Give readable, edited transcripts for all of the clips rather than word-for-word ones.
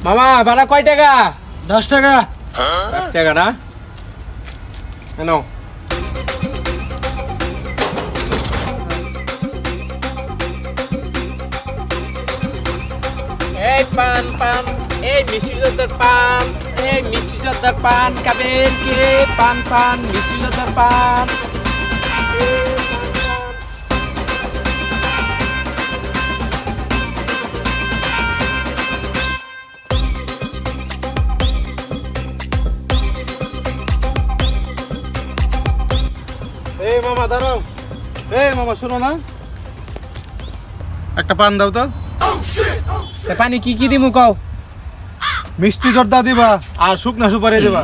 মামা ভাড়া কয় টাকা? 10 টাকা। 10 টাকা না? কেন? এই পান পান, এই মিষ্টি জর্দার পান, এই মিষ্টি জর্দার পান খাবেন কে? পান পান মিষ্টি জর্দার পান। এই মামা দাঁড়াও। এই মামা শোনো না, একটা পান দাও তো। পানি কি কি দিমু কও? মিষ্টি জর্দা দিবা আর শুকনা সুপারি দিবা।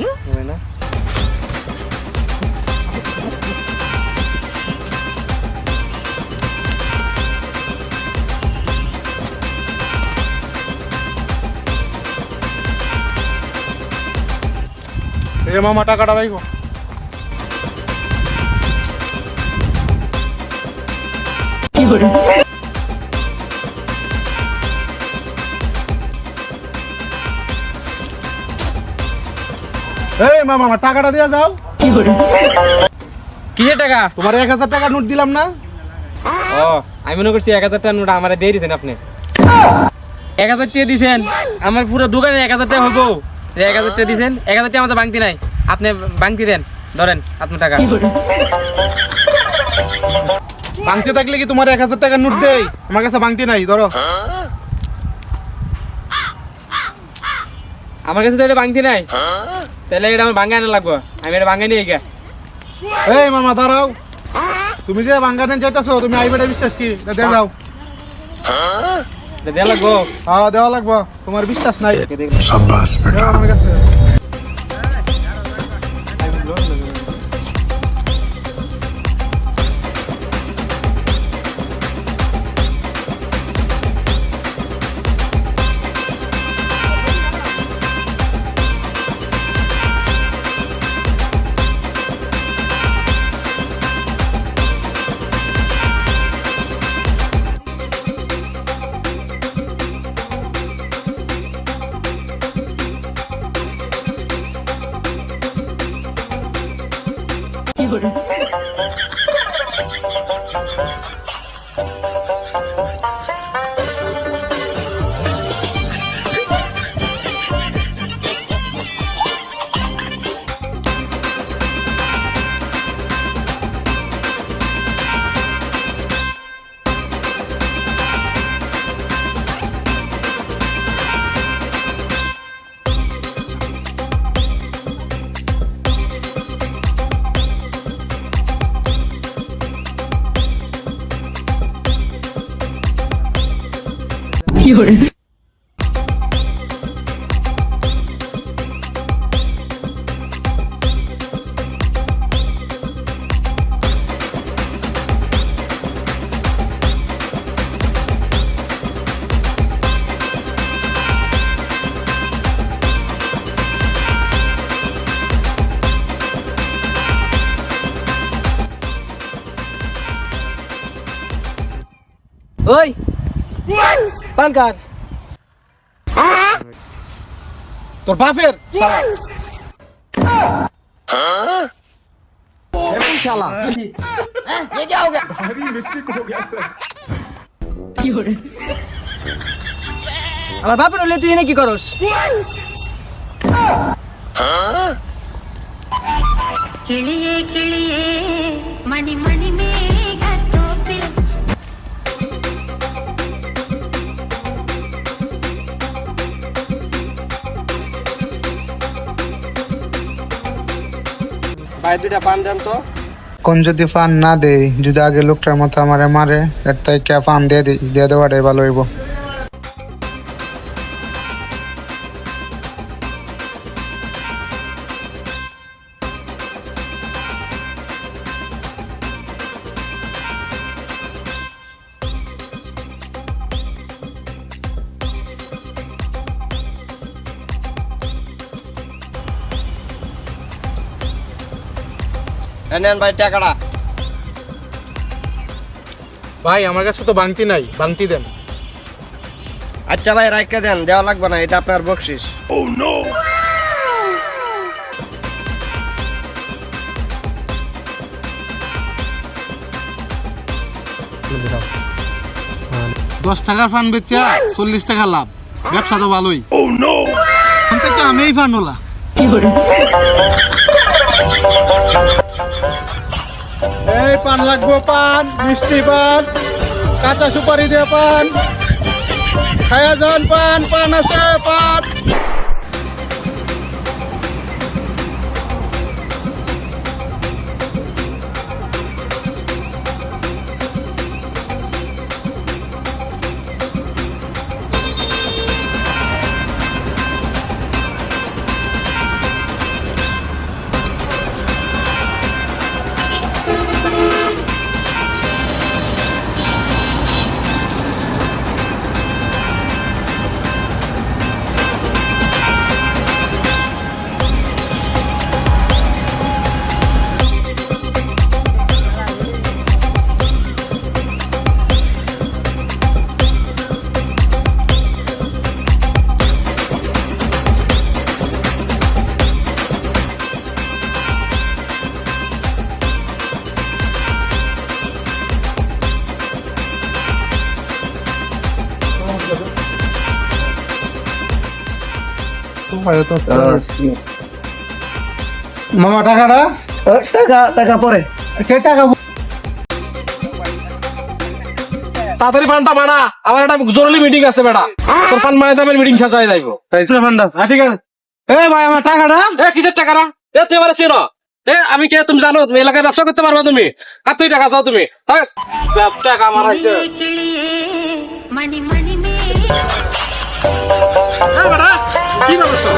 এই মামা টাকাটা রাখো। এই মামা আমার টাকাটা দিয়ে যাও। কিসের টাকা? তোমার 1000 টাকা নোট দিলাম না? ও আমি মনে করছি 1000 টাকা নোট আমারে দিয়ে দিয়েছেন আপনি। 1000 টাকা দিয়েছেন, আমার পুরো দোকানে 1000 টাকা হবো। 1000 টাকা দিয়েছেন, 1000 টাকা আমাদের বাংতি নাই, আপনি বাংতি দেন, ধরেন আপনার টাকা। ভাঙতে থাকলে কি তোমার 1000 টাকা নোট দেই? আমার কাছে ভাঙতি নাই, ধরো। আমার কাছে তো এটা বাংতি নাই, তাহলে এটা আমার ভাঙ্গা আনা লাগবো, আমি এটা ভাঙ্গা নিয়ে গিয়া। এই মামা দাঁড়াও, তুমি যে ভাঙ্গা নেন চাইতেছো, তুমি আইবেটা বিশ্বাস কি দিয়ে যাও। এটা দেয়া লাগবো। হ্যাঁ দেওয়া লাগবো, তোমার বিশ্বাস নাই। शाबाश बेटा। দাও আমার কাছে। ওই পান কার তোর বাপের শালা। শালা ये क्या हो गया? কি হরে আমার বাপের হলে তুই এনে কি করস? किलिए किलिए मणि मणि मेघा तोपे ভাই দুইটা পান দেন তো। কোন যদি ফান না দেই, যদি আগে লোকটার মতো আমারে মারে, এর তাই কে ফান দিয়ে দিই, দিয়ে দেওয়াটাই ভালো হইব। নেন ভাই টাকাটা। ভাই আমার কাছে তো ভাঙতি নাই, ভাঙতি দেন। আচ্ছা ভাই রাইখা দেন, দেওয়া লাগবে না, এটা আপনার বকশিস। দশ টাকার ফান বেচা 40 টাকা লাভ, ব্যবসা তো ভালোই। এখন থেকে আমি এই ফান ওলা। এই পান লাগবো, পান, মিষ্টি পান, কাঁচা সুপারি দিয়ে পান, খায়া যান পান, পান আছে পান। মামা টাকাটা টাকা পরে কে টাকা তাড়াতাড়ি ফান্ডটা বানা, আমার একটা জরুরি মিটিং আছে বেটা। তোর ফান্ড বানাইতে আমার মিটিং শেষ হয়ে যাইবো। ফান্ডা? হ্যাঁ ঠিক আছে। এ ভাই আমার টাকাটা। এ কিসের টাকা? এ তুই এবারে চেনো? এ আমি কে তুমি জানো? তুমি এলাকায় ব্যবসা করতে পারবা তুমি? আর তুই টাকা চাও তুমি? টাকা আমার আছে। मणि मणि में হ্যাঁ বেটা, কি ব্যবস্থা?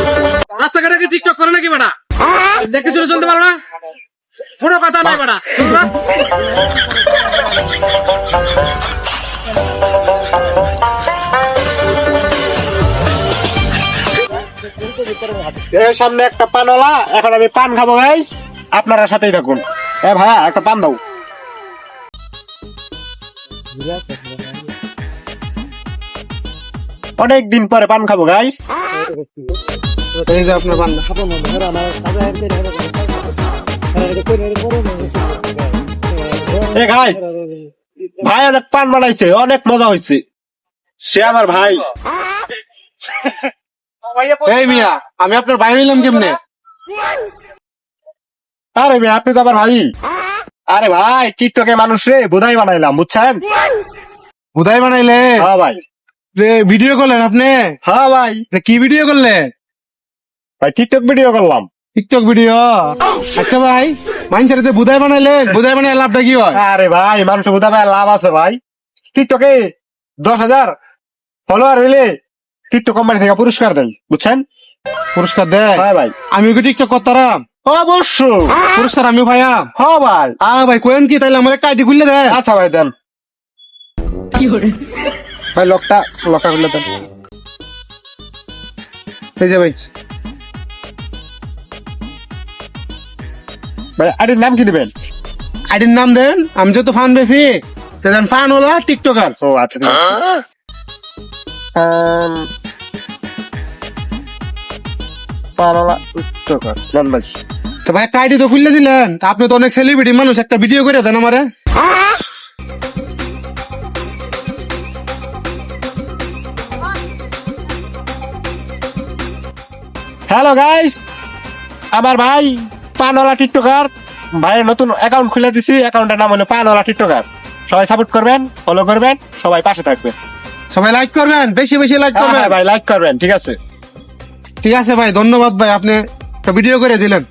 রাস্তাঘাটে কি টিকটক করে নাকি বেটা? দেখে চলে চলতে পারো না? কোনো কথা নাই বেটা, বুঝলা? এর সামনে একটা পানওয়ালা, এখন আমি পান খাবো গাইস, আপনারা সাথেই থাকুন। এ ভাইয়া একটা পান দাও। অনেক দিন পরে পান খাবো গাইস। এই যে আপনার পান্ডা। এ গাইস, ভাই অনেক পান বানাইছে, অনেক মজা হয়েছে। সে আমার ভাই। এই মিয়া, আমি আপনার ভাই হইলাম কেমনে? আরে ভাই আপনি তো আমার ভাই। আরে ভাই টিকটকে মানুষ রে বোধাই বানাইলাম, বুঝছেন? উদয় বানাইলে হ্যাঁ ভাই, ভিডিও করলেন আপনি? হ্যাঁ ভাই, কি ভিডিও করলেন? ভাই টিকটক ভিডিও করলাম। TikTok video? আচ্ছা ভাই, মানুষের যে বুধাই বানাইলেন, বুধাই বানাই লাভটা কি হয়? আরে ভাই মানুষ বোধা ভাই লাভ আছে ভাই। টিকটকে 10,000 ফলোয়ার হইলে টিকটক কোম্পানি থেকে পুরস্কার দেয়, বুঝছেন? পুরস্কার দেয়? হ্যাঁ ভাই, আমি কি টিকটক করতাম? অবশ্য। পুরস্কার আমি ভাইয়া? হ্যাঁ ভাই। ভাই কোয়েন কি, তাইলে আমার একটা আইডি খুললে দেন। আচ্ছা ভাই দেন ভাই, লকটা খুলে দেন। এই যে ভাই, ভাই আইডির নাম কি দিবেন? আইডির নাম দেন। আমি যত ফান বেশি দেন, ফান ওলা টিকটকার। ও আচ্ছা ঠিক আছে। পানওয়ালা টিকটকার দেন ভাই। তো ভাই একটা আইডি তো খুললে দিলেন, তা আপনি তো অনেক সেলিব্রিটি মানুষ, একটা ভিডিও করে দেন আমারে। হ্যালো গাইস, আমার ভাই পানওয়ালা টিকটকার, ভাইয়ের নতুন অ্যাকাউন্ট খুলে দিছি। অ্যাকাউন্টের নাম হলো পানওয়ালা টিকটকার। সবাই সাপোর্ট করবেন, ফলো করবেন, সবাই পাশে থাকবেন। সবাই লাইক করবেন, বেশি বেশি লাইক হ্যাঁ করবেন। হ্যাঁ ভাই লাইক করবেন, ঠিক আছে? ঠিক আছে ভাই, ধন্যবাদ ভাই, আপনি একটা ভিডিও করে দিলেন।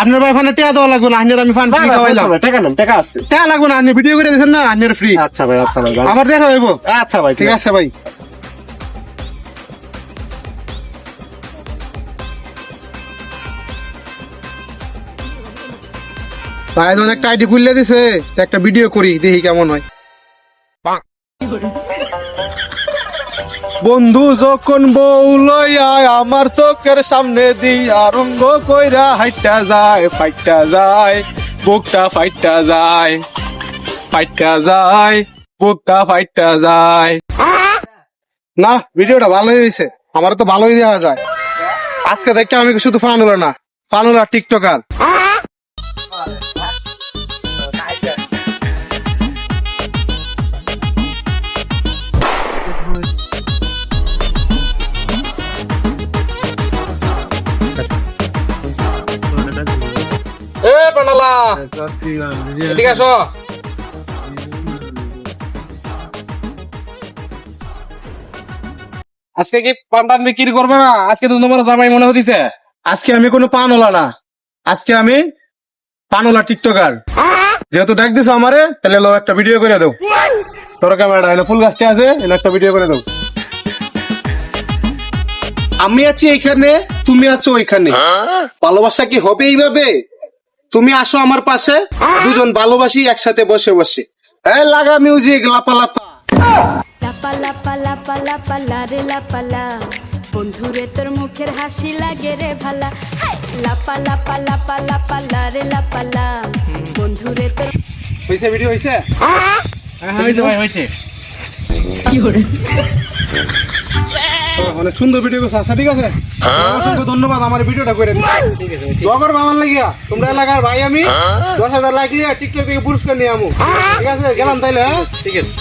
আপনার ভাই ফানে টিয়া দেওয়া লাগবে না, আপনার আমি ফান ফ্রি খাওয়াইলাম। টাকা নেন, টাকা আছে। টিয়া লাগবে না, আপনি ভিডিও করে দিয়েছেন না, আপনার ফ্রি। আচ্ছা ভাই, আচ্ছা ভাই, আবার দেখা হইব। আচ্ছা ভাই, ঠিক আছে ভাই। ভাই অনেকটা আইডি খুললে দিছে, তো একটা ভিডিও করি, দেখি কেমন হয়। বন্ধু যখন বউ লইয়া আমার চোখের সামনে দিয়া রঙ্গ কইরা হাইটা যায়, ফাইটা যায়, বুকটা ফাইটা যায়, ফাইটা যায়, বুকটা ফাইটা যায়। না, ভিডিওটা ভালোই হয়েছে, আমার তো ভালোই দেওয়া যায়। আজকে দেখে আমি শুধু ফান হলো না, ফান হলো টিকটকার। এ পানালা, এদিকে আসো। আজকে কি পান টান বিক্রি করবে না? আজকে তো তোমার জামাই মনে হতিছে। আজকে আমি কোনো পান হলা না, আজকে আমি পান হলা টিকটকার। যেহেতু ডাক দিছো আমারে, তাহলে লো একটা ভিডিও করে দাও। তোর ক্যামেরাটা এনে ফুল গাছটা আছে, এনে একটা ভিডিও করে দাও। আমি আছি এইখানে, তুমি আছো ওইখানে, ভালোবাসা কি হবে এইভাবে? তুমি আসো আমার পাশে, দুজন ভালোবাসি একসাথে বসে বসে। এই লাগা মিউজিক, লাপা লাপা। লাপা লাপা লাপা লাপা লারে লাপালা, বন্ধুরে তোর মুখের হাসি লাগে রে ভালা। হাই! লাপা লাপা লাপা লাপা লারে লাপালা, বন্ধুরে তোর হইছে ভিডিও হইছে? হয়েছে। অনেক সুন্দর ভিডিও করছে। আচ্ছা ঠিক আছে, অসংখ্য ধন্যবাদ আমার ভিডিওটা করে দিতে। দোয়া করবে আমার লাগিয়া, তোমরা এলাকার ভাই। আমি 10,000 লাইক দিয়ে টিকটক থেকে পুরস্কার নিয়ে আমু। ঠিক আছে, গেলাম তাইলে। হ্যাঁ, ঠিক আছে।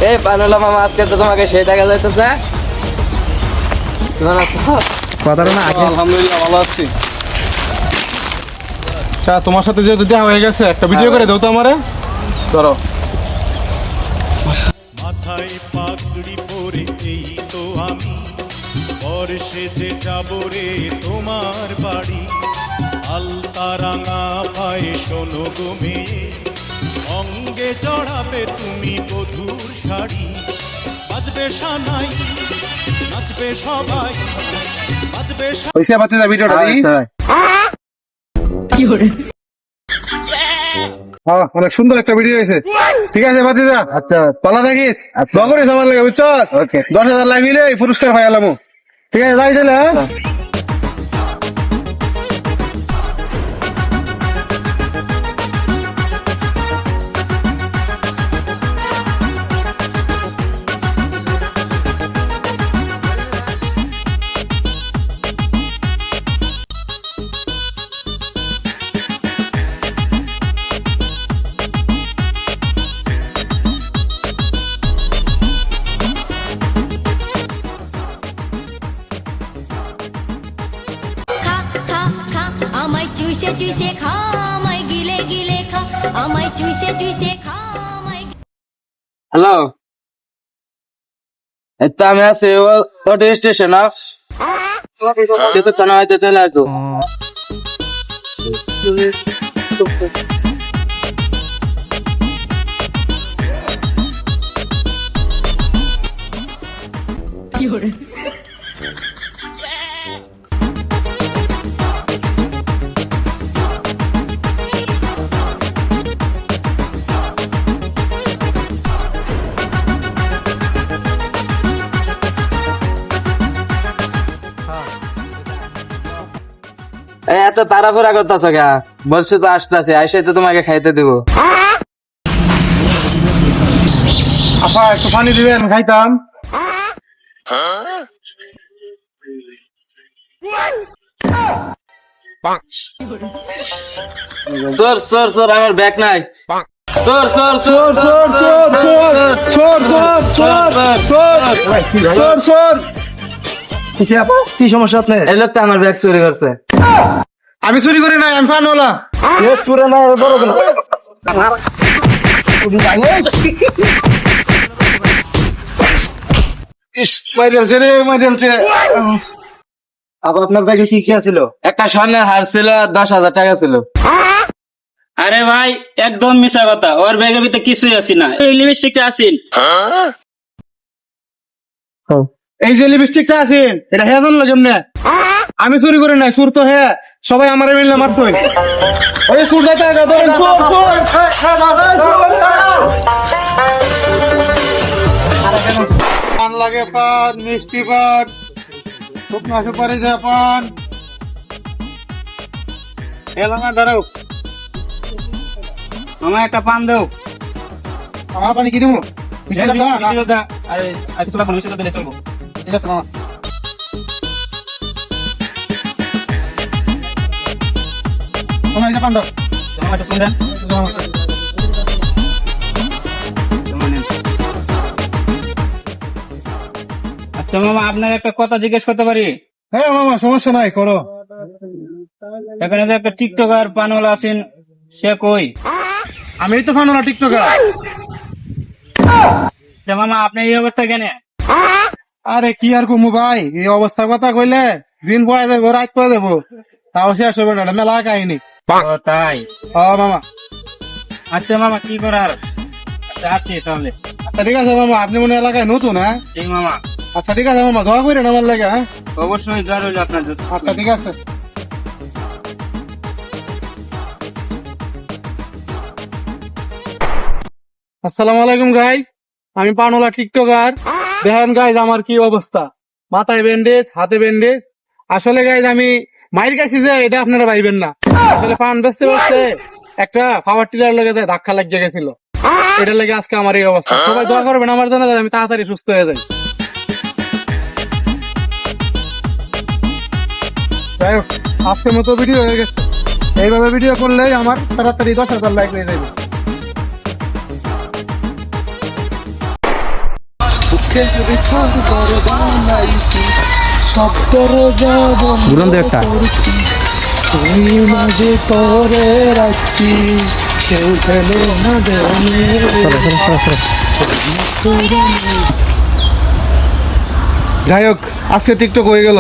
এ পানুলা মামা, আজকে তো তোমাকে সেই দেখা যাইতেছে। কেমন আছো? আলহামদুলিল্লাহ ভালো আছি। আচ্ছা, তোমার সাথে যেহেতু দেখা হয়ে গেছে, একটা ভিডিও করে দাও তো আমারে। ধরো। মাথায় পাগড়ি পরে এই তো আমি বর্ষে যে যাব রে তোমার বাড়ি। আলতা রাঙা পায়ে শোনো গো মেয়ে, অঙ্গে চড়াবে তুমি বধূর শাড়ি। বাজবে সানাই, নাচবে সবাই, বাজবে হইছে বাতিজা ভিডিওটা দিই। হ্যাঁ, অনেক সুন্দর একটা ভিডিও হয়েছে। ঠিক আছে বাতিজা, আচ্ছা ভালো থাকিস। দোয়া করিস আমার লাগে, বুঝছস? 10,000 লাইক দিলে এই পুরস্কার পাই এলাম। ঠিক আছে, যাই তাহলে। হ্যাঁ, খা খা খা, আমায় চুষে চুষে খা, আমায় গিলে গিলে খা, আমায় চুষে চুষে খা, আমায় হ্যালো, এই তো আমি আছি ওটি স্টেশন। চানা হইতে চলে আসো। এত তাড়াহুড়া করতেছ গা? বলছো তো আসতেছে, আইসে তো তোমাকে খাইতে দিব। আপা একটু পানি দিবেন, খাইতাম। সর সর সর, আমার ব্যাগ নাই। সর সর সর চোর চোর চোর চোর চোর চোর চোর চোর চোর। কি সমস্যা আপনার? এই লোকটা আমার ব্যাগ চুরি করছে। আমি চুরি করি নাই, আমি ফানওয়ালা। চুরে না বড় কেন? ইস, মাইরেলছে রে, মাইরেলছে। আবার আপনার ব্যাগে কি কি আছিল? একটা স্বর্ণের হার ছিল, 10,000 টাকা ছিল। আরে ভাই, একদম মিশা কথা। ওর ব্যাগের ভিতরে কিছুই আসি না, এই লিপস্টিকটা আসিন। এই যে লিপস্টিকটা আছেন, এটা হ্যাঁ জানলো কেমনে? আমি চুরি করি নাই, চুর তো হ্যাঁ। সবাই আমার মিললে মারছে। ওই চুর যাইতে পান লাগে, পান মিষ্টি পান শুকনো সুপারি দে পান। এ মামা ধরো, মামা একটা পান দাও। আমার পানি কি দেবো? মিষ্টি লাগবে না? মিষ্টি দাও, আরে আর কিছু লাগবে না, মিষ্টি দাও দিলে চলবো। ঠিক আছে মামা। মামা এই যে পান দাও। মামা একটা ফোন দেন। মামা। মামা নেন। আচ্ছা মামা, আপনার একটা কথা জিজ্ঞেস করতে পারি? হ্যাঁ মামা, সমস্যা নাই, করো। এখানে যে একটা টিকটকার পানওয়ালা আছেন, সে কই? আমি তো ফানোলা টিকটকার। আচ্ছা মামা, আপনি এই অবস্থা কেন? আরে কি আর কমু ভাই, এই অবস্থার কথা কইলে দিন পরে যাবো, রাত পরে যাবো, তাও শেষ হবে না, মেলা কাহিনী। ও তাই? মামা। আচ্ছা মামা, কি করার? আচ্ছা আসি তাহলে। আচ্ছা ঠিক আছে মামা, আপনি মনে হয় এলাকায় নতুন, হ্যাঁ? ঠিক মামা, আচ্ছা ঠিক আছে মামা, দোয়া করেন আমার লাগে, হ্যাঁ? অবশ্যই দরকার হইলো আপনার জন্য। আচ্ছা ঠিক আছে। আসসালামু আলাইকুম গাইস, আমি পানোলা টিকটকার। দেখেন গাইজ আমার কি অবস্থা, মাথায় ব্যান্ডেজ, হাতে ব্যান্ডেজ। আসলে গাইজ আমি মাইর গেছি যে এটা আপনারা ভাইবেন না, আসলে পান বেচতে বেচতে একটা পাওয়ার টিলার লেগে যায় ধাক্কা লাগিয়ে গেছিল, এটার লেগে আজকে আমার এই অবস্থা। সবাই দোয়া করবেন আমার জন্য, যাতে আমি তাড়াতাড়ি সুস্থ হয়ে যাই। যাই হোক, আজকের মতো ভিডিও হয়ে গেছে, এইভাবে ভিডিও করলেই আমার তাড়াতাড়ি 10,000 লাইক হয়ে যাবে। দুরন্ত একটা যাই হোক, আজকে টিকটক হয়ে গেল,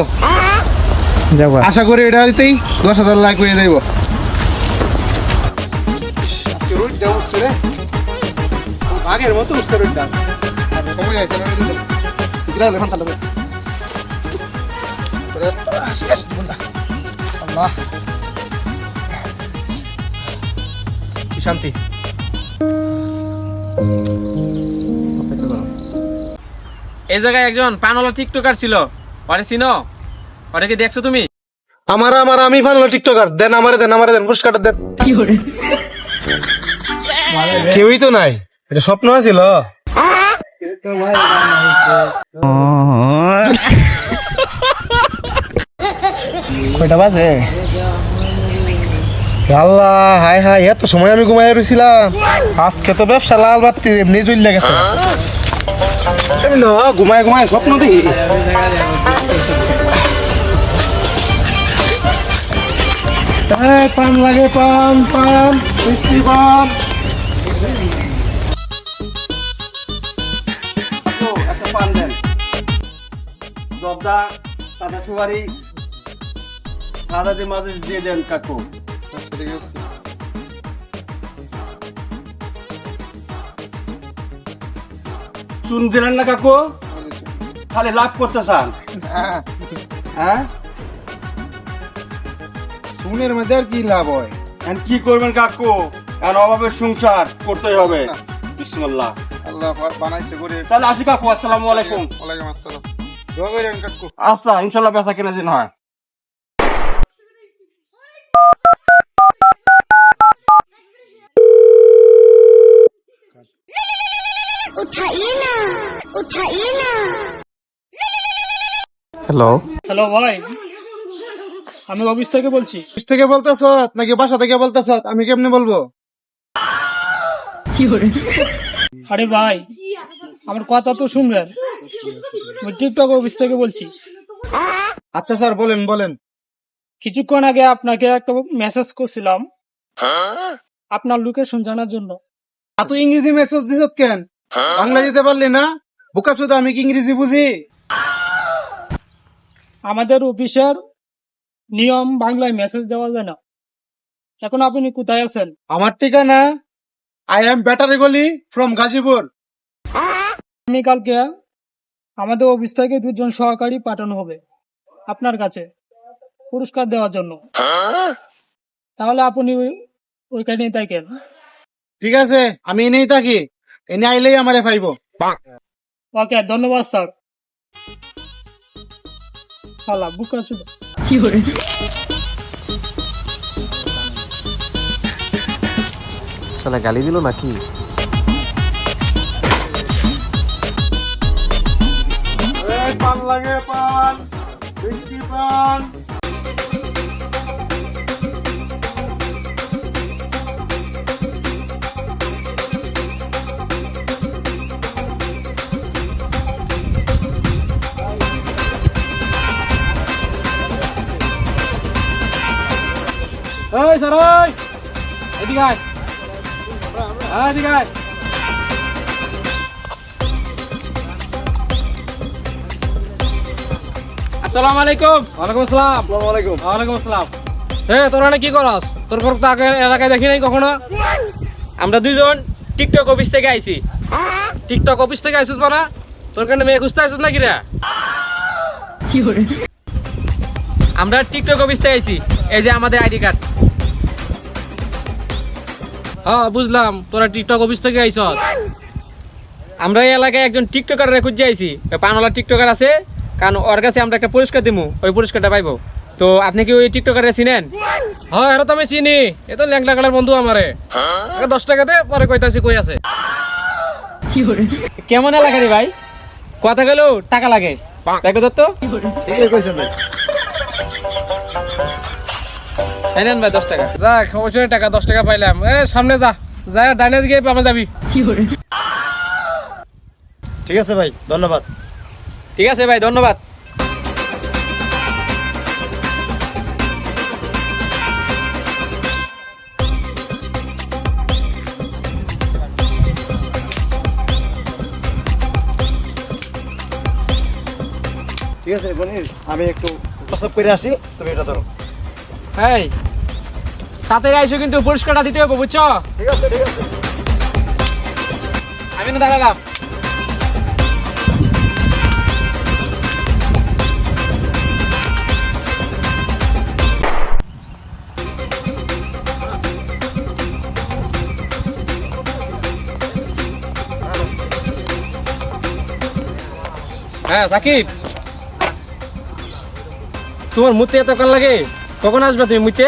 আশা করি এটা দিতেই 10,000 লাইক হয়ে যাইব। আগের মতো উঠতে রোডটা শান্তি। এই জায়গায় একজন পানওয়ালা টিকটকার ছিল, ওরে চিনো? ওরে কি দেখছো তুমি? আমি ফানলো টিকটকার, দেন আমারে দেন পুরস্কারটা দেন। কেউই তো নাই, এটা স্বপ্ন ছিল। কয়টা বাজে? আল্লাহ, হাই হাই, এত সময় আমি ঘুমাই রয়েছিলাম। আজকে তো ব্যবসা লাল বাতি এমনি জ্বলে গেছে। ঘুমায় স্বপ্ন দেখি। পান লাগে, পান মিষ্টি পান। একটা পান দেন, জর্দা, কাঁচা সুপারি, সাদা দিয়ে মাঝে দিয়ে দেন কাকু। চুন দিলেন না কাকু, খালি লাভ করতে চান? হ্যাঁ, চুনের মধ্যে আর কি লাভ হয়? কি করবেন কাকু, অভাবের সংসার করতেই হবে। বিসমিল্লাহ, আল্লাহ বানাইছে করে। তাহলে আসি কাকু, আসসালামু আলাইকুম। ওয়ালাইকুম আসসালাম। দোয়া করেন কাকু। আচ্ছা, ইনশাআল্লাহ বেচা কেনা দিন হয়। হ্যালো হ্যালো ভাই, আমি অফিস থেকে বলছি। অফিস থেকে বলতেছ নাকি বাসা থেকে বলতেছ? আমি কেমনে বলবো? আরে ভাই, আমার কথা তো শুনবেন, আমি টিকটক অফিস থেকে বলছি। আচ্ছা স্যার, বলেন। কিছুক্ষণ আগে আপনাকে একটা মেসেজ করছিলাম আপনার লোকেশন জানার জন্য। এত ইংরেজি মেসেজ দিছ কেন? বাংলা দিতে পারলি না? বোকা চোদা, আমি কি ইংরেজি বুঝি? আমাদের অফিসের নিয়ম বাংলায় মেসেজ দেওয়া যায় না। এখন আপনি কোথায় আছেন? আমার ঠিকানা আই এম ব্যাটারি গলি ফ্রম গাজীপুর। আমি কালকে আমাদের অফিস থেকে 2 জন সহকারী পাঠানো হবে আপনার কাছে পুরস্কার দেওয়ার জন্য। তাহলে আপনি ওইখানেই থাকেন। ঠিক আছে, আমি এনেই থাকি, এনে আইলেই আমারে পাইবো। ওকে, ধন্যবাদ স্যার। শালা বুকা চুদা। শালা গালি দিল নাকি? পান লাগে পান, মিষ্টি পান। এই সরই, এদিকে আয়, এদিকে আয়। আসসালামু আলাইকুম। ওয়ালাইকুম আসসালাম। আসসালামু আলাইকুম। ওয়ালাইকুম আসসালাম। তোরা না কি করস? তোর তো আগে এলাকায় দেখি নাই কখনো। আমরা দুইজন টিকটক অফিস থেকে আইছি। টিকটক অফিস থেকে আইছিস বানা? তোর কাছে মেয়ে খুঁজতে আইছিস নাকি রে? আমরা টিকটক অফিস থেকে আইছি। এই যে আমাদের আইডি কার্ড। হ্যাঁ বুঝলাম, তোরা টিকটক অফিস থেকে আইছস। আমরা এই এলাকায় একজন টিকটকার খুঁজে আইছি। পানওয়ালা টিকটকার আছে, কারণ ওর কাছে আমরা একটা পুরস্কার দিমু, ওই পুরস্কারটা পাইবো। তো আপনি কি ওই টিকটকারে চিনেন? হ্যাঁ, এরা তো আমি চিনি। এ তো ল্যাংটা কালার বন্ধু আমারে। 10 টাকাতে পরে কইতাছি কই আছে। কেমন এলাকা রে ভাই? কথা গেলেও টাকা লাগে। দেখো তো ঠিকই কইছেন ভাই। এই নেন ভাই 10 টাকা। যা অবশ্যই টাকা 10 টাকা পাইলাম। সামনে যা, যা ডাইনে গিয়ে পামে যাবি। ঠিক আছে ভাই, ধন্যবাদ। ঠিক আছে ভাই, ধন্যবাদ। ঠিক আছে বনির, আমি একটু প্রস্তাব করে আসি, তুমি এটা ধরো। এই সাথে আইসো, কিন্তু পুরস্কারটা দিতে হবে, বুঝছো? ঠিক আছে ঠিক আছে। আমি না দাঁড়ালাম। হ্যাঁ সাকিব, তোমার মুতে এতক্ষণ লাগে? কখন আসবে তুমি মুতে?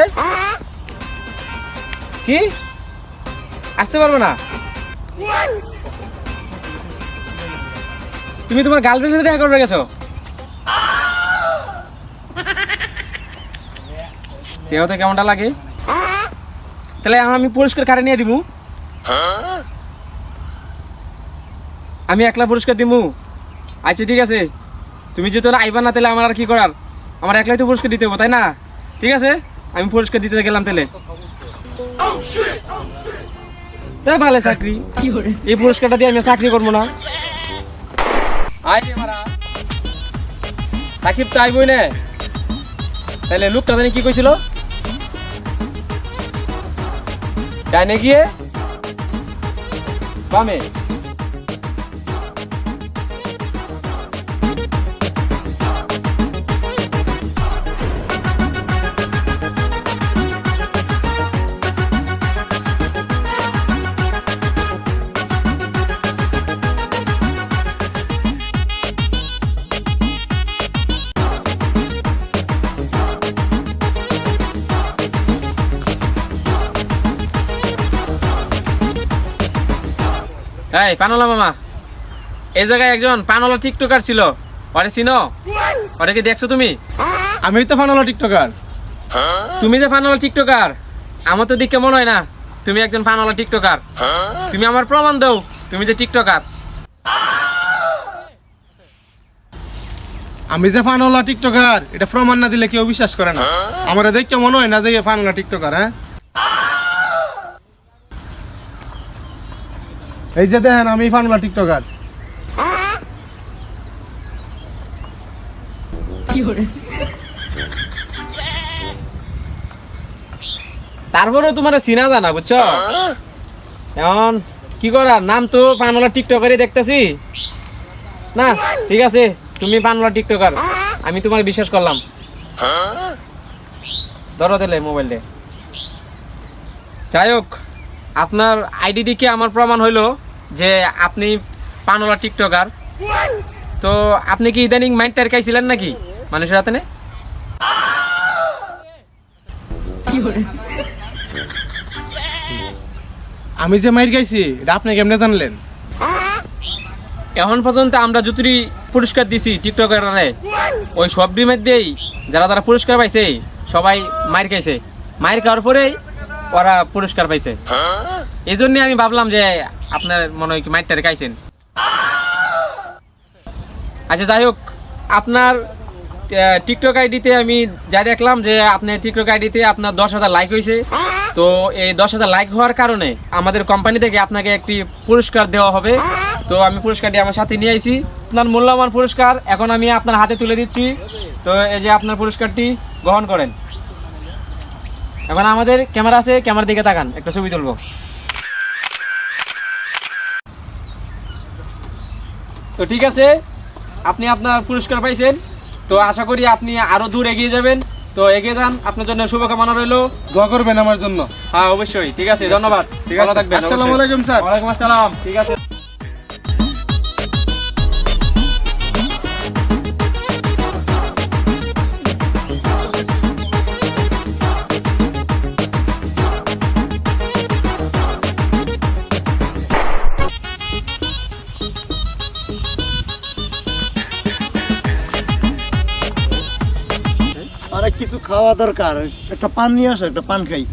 কি আসতে পারবে না? তুমি তোমার গার্লফ্রেন্ডের সাথে দেখা করবে গেছো? দেহতে কেমনটা লাগে? তাহলে আমি পুরস্কার কারে নিয়ে দিব? আমি একলা পুরস্কার দিব? আচ্ছা ঠিক আছে, তুমি যেহেতু আইবা না, তাহলে আমার আর কি করার? আমার একলাই তো পুরস্কার দিতে হবে, তাই না? ঠিক আছে, আমি পুরস্কার দিতে গেলাম তাহলে। তাই ভালো চাকরি, এই পুরস্কারটা দিয়ে আমি চাকরি করবো না? সাকিব তো আইবই না, তাহলে লোকটা জানি কি কইছিল? ডাইনে গিয়ে বামে। এই পানওয়ালা মামা, এই জায়গায় একজন পানওয়ালা টিকটকার ছিল, ওরে চিনো? ওরে কি দেখছো তুমি? আমি তো পানওয়ালা টিকটকার। তুমি যে পানওয়ালা টিকটকার, আমার তো দেখে মনে হয় না তুমি একজন পানওয়ালা টিকটকার। তুমি আমার প্রমাণ দাও তুমি যে টিকটকার। আমি যে পানওয়ালা টিকটকার, এটা প্রমাণ না দিলে কেউ বিশ্বাস করে না। আমার দেখতে মনে হয় না যে পানওয়ালা টিকটকার। হ্যাঁ, এই যে দেখেন, আমি পানওয়ালা টিকটকার। তারপরেও তোমার চিনা জানা, বুঝছো? এখন কি করার, নাম তো পানওয়ালা টিকটকারই দেখতেছি না। ঠিক আছে, তুমি পানওয়ালা টিকটকার, আমি তোমার বিশ্বাস করলাম। ধরো তাহলে মোবাইলটা। যাই হোক, আপনার আইডি দিকে আমার প্রমাণ হইলো যে আপনি পানওয়ালা টিকটকার। তো আপনি কি ইদানিং মাইন্ড টার খাইছিলেন নাকি? মানুষের হাতে নে। আমি যে মাইর গাইছি এটা আপনি কেমনে জানলেন? এখন পর্যন্ত আমরা যতটি পুরস্কার দিছি টিকটকাররে, ওই সবটির মধ্যেই যারা যারা পুরস্কার পাইছে সবাই মাইর খাইছে, মাইর খাওয়ার পরেই ওরা পুরস্কার পাইছে। এই জন্য আমি ভাবলাম যে আপনার মনে হয় কি মাইরটারে খাইছেন। আচ্ছা যাই হোক, আপনার টিকটক আইডিতে আমি যা দেখলাম যে আপনার টিকটক আইডিতে আপনার 10,000 লাইক হয়েছে। তো এই 10,000 লাইক হওয়ার কারণে আমাদের কোম্পানি থেকে আপনাকে একটি পুরস্কার দেওয়া হবে। তো আমি পুরস্কারটি আমার সাথে নিয়ে আইছি, আপনার মূল্যবান পুরস্কার এখন আমি আপনার হাতে তুলে দিচ্ছি। তো এই যে আপনার পুরস্কারটি গ্রহণ করেন। এখন আমাদের ক্যামেরা আছে, ক্যামেরার দিকে তাকান, একটা ছবি তুলবো। তো ঠিক আছে, আপনি আপনার পুরস্কার পাইছেন। তো আশা করি আপনি আরো দূর এগিয়ে যাবেন। তো এগিয়ে যান, আপনার জন্য শুভকামনা রইল। দোয়া করবেন আমার জন্য। হ্যাঁ অবশ্যই, ঠিক আছে, ধন্যবাদ। ঠিক ভালো আছে, থাকবেন। আসসালামু অবশ্যই। আলাইকুম স্যার। ওয়ালাইকুম আসসালাম। ঠিক আছে। আরে কিছু খাওয়া দরকার, একটা পান নিয়ে আসো, একটা পান খাই।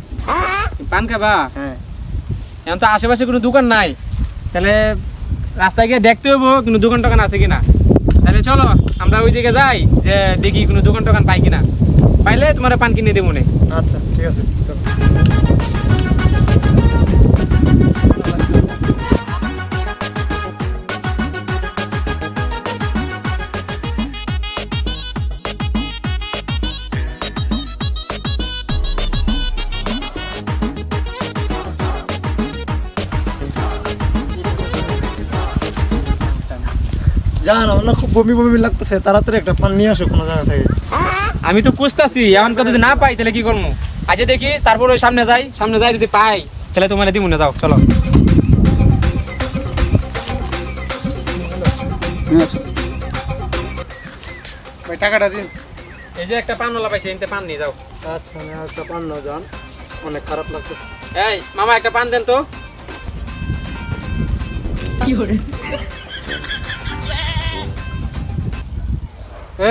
পান খাবা? হ্যাঁ। এখন তো আশেপাশে কোনো দোকান নাই, তাহলে রাস্তায় গিয়ে দেখতে হবো কোনো দোকান টোকান আছে কিনা। তাহলে চলো আমরা ওই দিকে যাই, যে দেখি কোনো দোকান টোকান পাই কিনা। পাইলে তোমার পান কিনে দেবো মনে। আচ্ছা ঠিক আছে, চলো। জান, আমার না খুব বমি বমি লাগতেছে, তাড়াতাড়ি একটা পান নিয়ে আসো কোনো জায়গা থেকে। আমি তো খুঁজতেছি, এমন কথা যদি না পাই তাহলে কি করবো। আচ্ছা দেখি, তারপর ওই সামনে যাই, যদি পাই তাহলে তোমার দিব না। যাও চলো। ভাই টাকাটা দিন। এই যে একটা পানওয়ালা পাইছে, এনতে পান নিয়ে যাও। আচ্ছা, আমি একটা পান নাও জান, অনেক খারাপ লাগতেছে। এই মামা একটা পান দেন তো।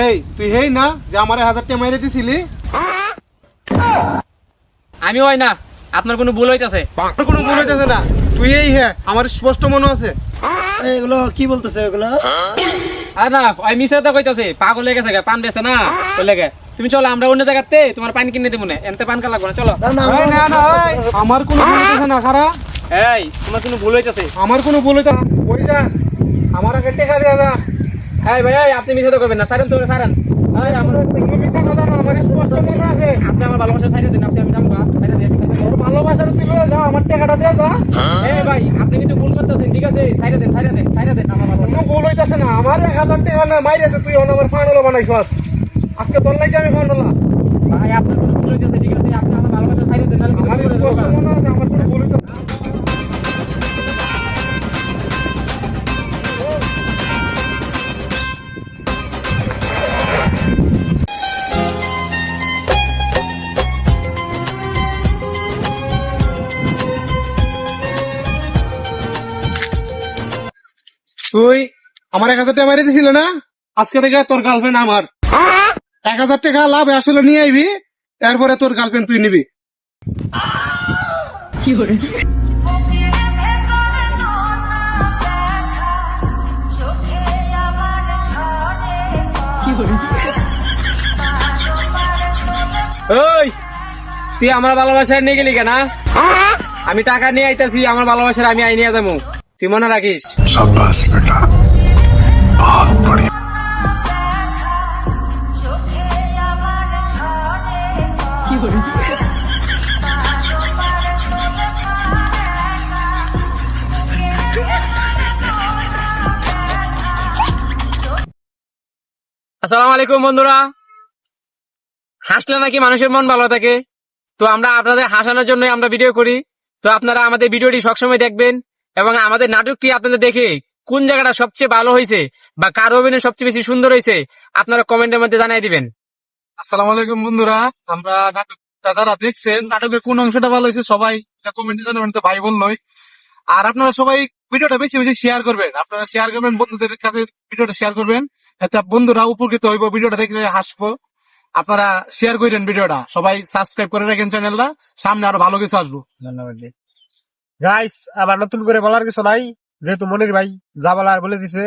এই তুই হেই না যে আমারে 1000 টাকা মাইরে দিছিলি? আমি হয় না, আপনার কোনো ভুল হইতাছে। আমার কোনো ভুল হইতেছে না, তুই এই হ্যাঁ, আমার স্পষ্ট মনে আছে। এগুলো কি বলতেছে এগুলো? আর না, ওই মিশে তো কইতাছে, পাগল হয়ে গেছে, পান বেছে না ওই লেগে। তুমি চলো, আমরা অন্য জায়গাতে তোমার পানি কিনে দেবো না, এনতে পান কা লাগবো না, চলো। না না, এই না না, এই, আমার কোনো ভুল হইতেছে না খারা, এই তোমার কোনো ভুল হইতাছে। আমার কোনো ভুল হইতে না। ওই যা, আমার আগে টাকা দেয়া যা। এই ভাই, এই আপনি মিশে তো করবেন না, সারেন তো, সারেন। এই আমার, তুমি মিথ্যা কথা না, আমার স্পষ্ট মনে আছে। আপনি আমার ভালোবাসা ছাইড়ে দিন, আপনি আমি যাবো গা, ছাইড়ে দিন, ছাইড়ে দিন। তোর ভালোবাসার তুই লয়ে যা, আমার টাকাটা দিয়ে যা। এই ভাই, আপনি কিন্তু ভুল করতেছেন, ঠিক আছে, ছাইড়ে দিন, ছাইড়ে দিন, ছাইড়ে দিন আমার ভালোবাসা। কোনো ভুল হইতেছে না, আমার 1000 টাকা না মাইরে দে, তুই অন আমার ফানলা বানাইছ। আজকে তোর লাগি আমি ফানলা। ভাই আপনার কোনো ভুল হইতাছে, ঠিক আছে, আপনি আমার ভালোবাসা ছাইড়ে দিন, নাহলে কিন্তু আমার ভুল হয়ে স্পষ্ট যাবে। মনে আছে, আমার কোনো ভুল হইতেছে না। তুই আমার 1000 টাকা মারি দিছিল না, আজকে থেকে তোর গার্লফ্রেন্ড আমার। 1000 টাকা লাভ আসলে নিয়ে আইবি, এরপরে তোর গার্লফ্রেন্ড তুই নিবি। ওই তুই আমার ভালোবাসা নিয়ে গেলি কেনা? আমি টাকা নিয়ে আইতাছি, আমার ভালোবাসার আমি আই নিয়ে যাবো, তুই মনে রাখিস। আসসালামু আলাইকুম বন্ধুরা। হাসলে নাকি মানুষের মন ভালো থাকে, তো আমরা আপনাদের হাসানোর জন্য আমরা ভিডিও করি। তো আপনারা আমাদের ভিডিওটি সবসময় দেখবেন এবং আমাদের নাটকটি আপনাদের দেখে কোন জায়গাটা সবচেয়ে ভালো হয়েছে বা কার অভিনয় সবচেয়ে বেশি সুন্দর হয়েছে আপনারা কমেন্টের মধ্যে জানাই দিবেন। আসসালামু আলাইকুম বন্ধুরা, আমরা নাটকটা যারা দেখছেন নাটকের কোন অংশটা ভালো হয়েছে সবাই কমেন্টে জানাবেন, তো ভাই বললই। আর আপনারা সবাই ভিডিওটা বেশি বেশি শেয়ার করবেন, আপনারা শেয়ার করবেন বন্ধুদের কাছে, ভিডিওটা শেয়ার করবেন, এতে বন্ধুরা উপকৃত হইব, ভিডিওটা দেখলে হাসবো। আপনারা শেয়ার করেন ভিডিওটা, সবাই সাবস্ক্রাইব করে রাখেন চ্যানেলটা, সামনে আরো ভালো কিছু আসবো। ধন্যবাদ। গাইস আবার নতুন করে বলার কিছু নাই, যেহেতু মনির ভাই যা বলার বলে দিছে।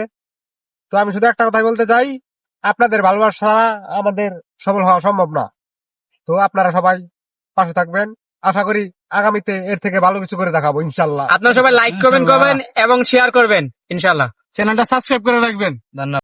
তো আমি শুধু একটা কথাই বলতে চাই, আপনাদের ভালোবাসা ছাড়া আমাদের সফল হওয়া সম্ভব না। তো আপনারা সবাই পাশে থাকবেন, আশা করি আগামীতে এর থেকে ভালো কিছু করে দেখাবো ইনশাল্লাহ। আপনারা সবাই লাইক কমেন্ট করবেন এবং শেয়ার করবেন ইনশাআল্লাহ। চ্যানেলটা সাবস্ক্রাইব করে রাখবেন। ধন্যবাদ।